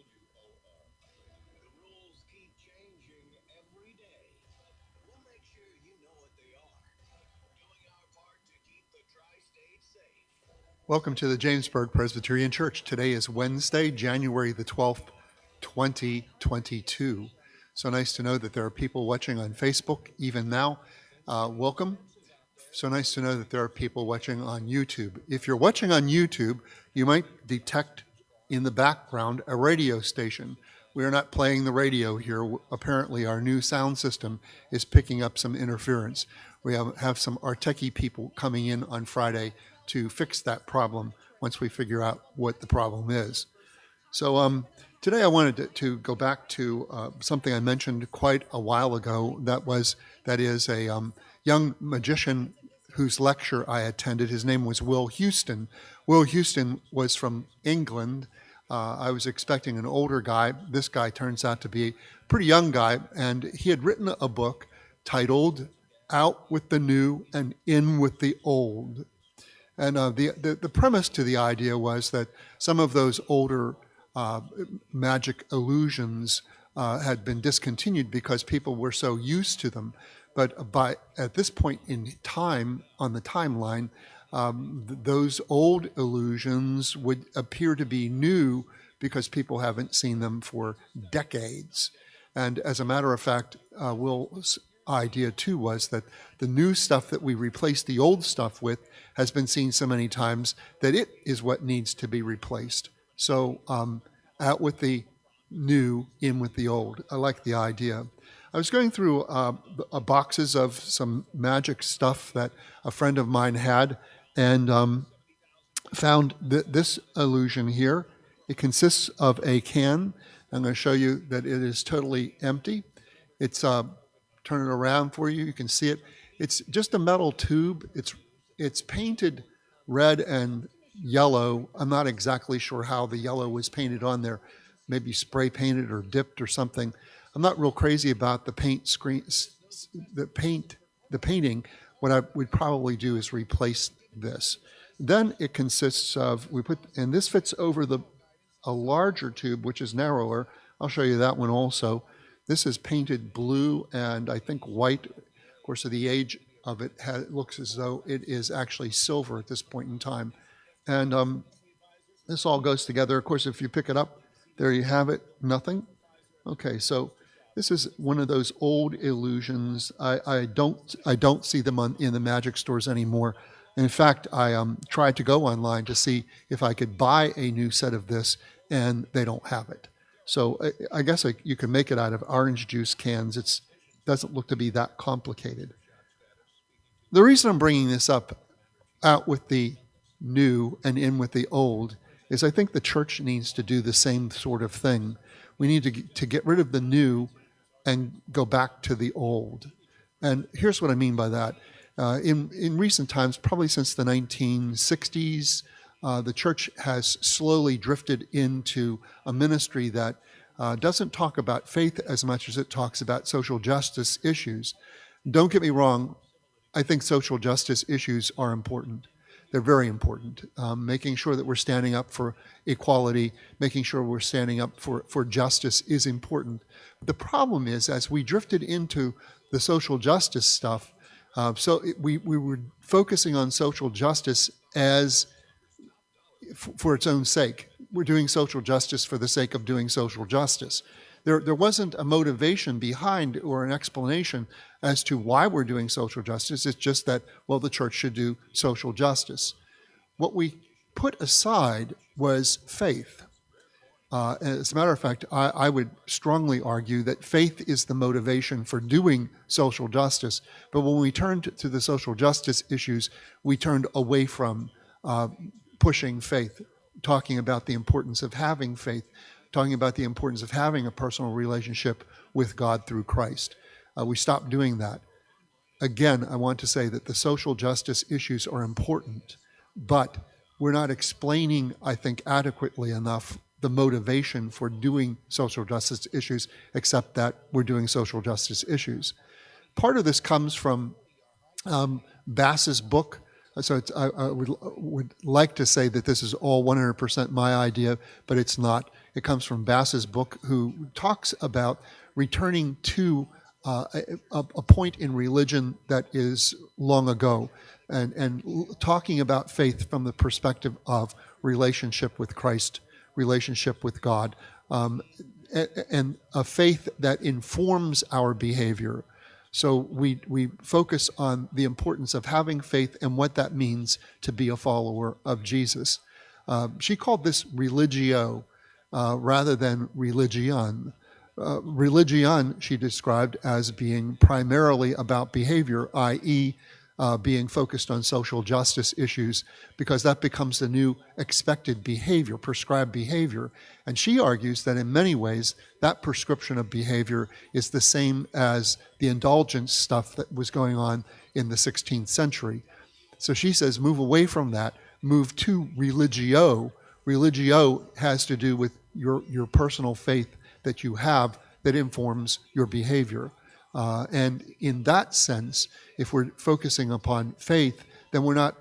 The rules keep changing every day. We'll make sure you know what they are. Doing our part to keep the tri-state safe. Welcome to the Jamesburg Presbyterian Church. Today is Wednesday, January the 12th, 2022. So nice to know that there are people watching on Facebook even now. Welcome. So nice to know that there are people watching on YouTube. If you're watching on YouTube, you might detect in the background a radio station. We are not playing the radio here. Apparently our new sound system is picking up some interference. We have some our techie people coming in on Friday to fix that problem once we figure out what the problem is. So today I wanted to go back to something I mentioned quite a while ago. That is a young magician whose lecture I attended. His name was Will Houston. Will Houston was from England. I was expecting an older guy. This guy turns out to be a pretty young guy, and he had written a book titled Out with the New and In with the Old. And the premise to the idea was that some of those older magic illusions had been discontinued because people were so used to them. But at this point in time, on the timeline, those old illusions would appear to be new because people haven't seen them for decades. And as a matter of fact, Will's idea too was that the new stuff that we replace the old stuff with has been seen so many times that it is what needs to be replaced. So out with the new, in with the old. I like the idea. I was going through boxes of some magic stuff that a friend of mine had and found this illusion here. It consists of a can. I'm going to show you that it is totally empty. It's turn it around for you. You can see it. It's just a metal tube. It's painted red and yellow. I'm not exactly sure how the yellow was painted on there. Maybe spray painted or dipped or something. I'm not real crazy about the painting. What I would probably do is replace this. Then it consists of, and this fits over a larger tube, which is narrower. I'll show you that one also. This is painted blue and I think white. Of course, the age of it looks as though it is actually silver at this point in time. And this all goes together. Of course, if you pick it up, there you have it, nothing. Okay, so this is one of those old illusions. I don't see them in the magic stores anymore. In fact, I tried to go online to see if I could buy a new set of this, and they don't have it. So I guess you can make it out of orange juice cans. It doesn't look to be that complicated. The reason I'm bringing this up, out with the new and in with the old, is I think the church needs to do the same sort of thing. We need to get rid of the new and go back to the old. And here's what I mean by that. In recent times, probably since the 1960s, the church has slowly drifted into a ministry that doesn't talk about faith as much as it talks about social justice issues. Don't get me wrong, I think social justice issues are important. They're very important. Making sure that we're standing up for equality, making sure we're standing up for justice is important. The problem is, as we drifted into the social justice stuff, we were focusing on social justice as for its own sake. We're doing social justice for the sake of doing social justice. There wasn't a motivation behind or an explanation as to why we're doing social justice. It's just that, well, the church should do social justice. What we put aside was faith. As a matter of fact, I would strongly argue that faith is the motivation for doing social justice. But when we turned to the social justice issues, we turned away from pushing faith, talking about the importance of having faith, talking about the importance of having a personal relationship with God through Christ. We stopped doing that. Again, I want to say that the social justice issues are important, but we're not explaining, I think, adequately enough the motivation for doing social justice issues, except that we're doing social justice issues. Part of this comes from Bass's book. So I would like to say that this is all 100% my idea, but it's not. It comes from Bass's book, who talks about returning to a point in religion that is long ago, and talking about faith from the perspective of relationship with Christ, relationship with God, and a faith that informs our behavior. So we focus on the importance of having faith and what that means to be a follower of Jesus. She called this religio rather than religion. Religion, she described as being primarily about behavior, i.e., being focused on social justice issues, because that becomes the new expected behavior, prescribed behavior. And she argues that in many ways, that prescription of behavior is the same as the indulgence stuff that was going on in the 16th century. So she says, move away from that, move to religio. Religio has to do with your personal faith that you have that informs your behavior. And in that sense, if we're focusing upon faith, then we're not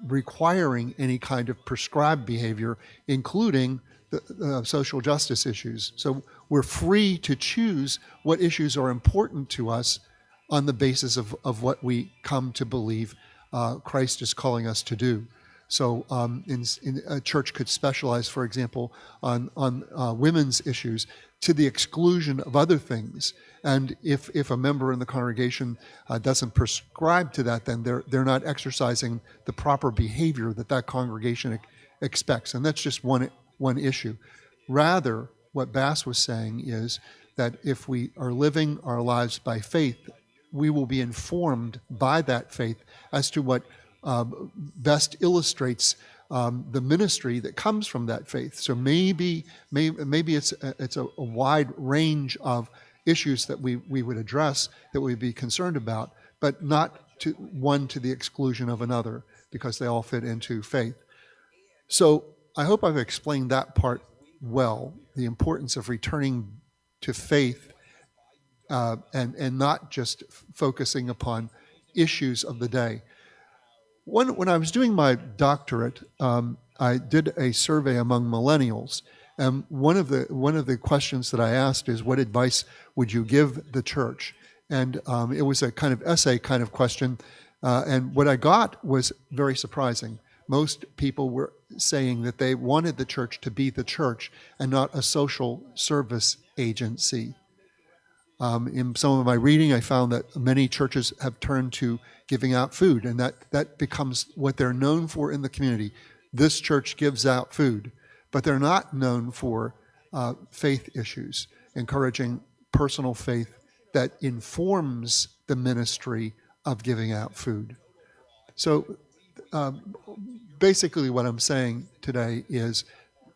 requiring any kind of prescribed behavior, including the social justice issues. So we're free to choose what issues are important to us on the basis of what we come to believe Christ is calling us to do. So in a church could specialize, for example, on women's issues to the exclusion of other things. And if a member in the congregation doesn't prescribe to that, then they're not exercising the proper behavior that congregation expects. And that's just one issue. Rather, what Bass was saying is that if we are living our lives by faith, we will be informed by that faith as to what best illustrates the ministry that comes from that faith. So maybe it's a wide range of issues that we would address, that we'd be concerned about, but not to the exclusion of another, because they all fit into faith. So I hope I've explained that part well, the importance of returning to faith and not just focusing upon issues of the day. When I was doing my doctorate, I did a survey among millennials, and one of the questions that I asked is, what advice would you give the church? And it was a kind of essay kind of question, and what I got was very surprising. Most people were saying that they wanted the church to be the church and not a social service agency. In some of my reading, I found that many churches have turned to giving out food, and that becomes what they're known for in the community. This church gives out food, but they're not known for faith issues, encouraging personal faith that informs the ministry of giving out food. So basically what I'm saying today is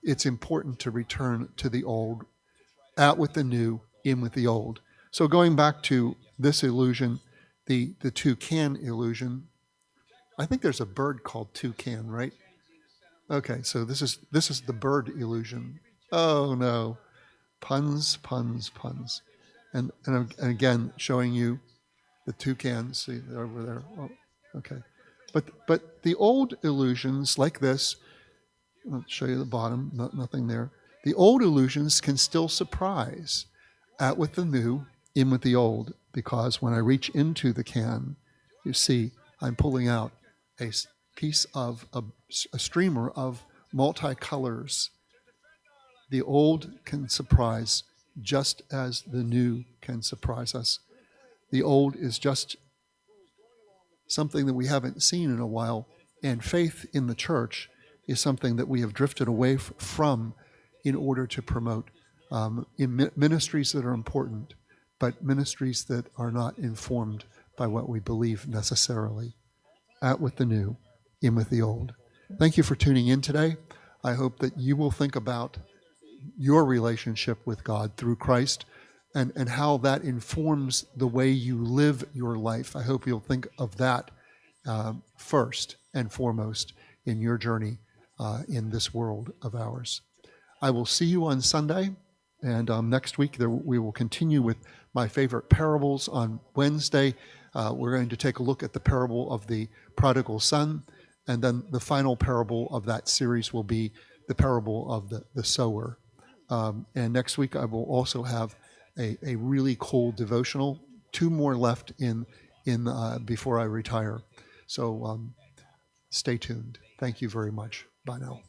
it's important to return to the old, out with the new, in with the old. So going back to this illusion, the toucan illusion, I think there's a bird called toucan, right? Okay, so this is the bird illusion. Oh no, puns. And again, showing you the toucan, see over there. Oh, okay. But the old illusions like this, I'll show you the bottom, nothing there. The old illusions can still surprise, out with the new, in with the old, because when I reach into the can, you see I'm pulling out a piece of a streamer of multicolors. The old can surprise just as the new can surprise us. The old is just something that we haven't seen in a while, and faith in the church is something that we have drifted away from in order to promote in ministries that are important, but ministries that are not informed by what we believe necessarily. Out with the new, in with the old. Thank you for tuning in today. I hope that you will think about your relationship with God through Christ and how that informs the way you live your life. I hope you'll think of that first and foremost in your journey in this world of ours. I will see you on Sunday, and next week we will continue with my favorite parables on Wednesday. We're going to take a look at the parable of the prodigal son, and then the final parable of that series will be the parable of the sower. And next week I will also have a really cool devotional. Two more left in before I retire. So stay tuned. Thank you very much. Bye now.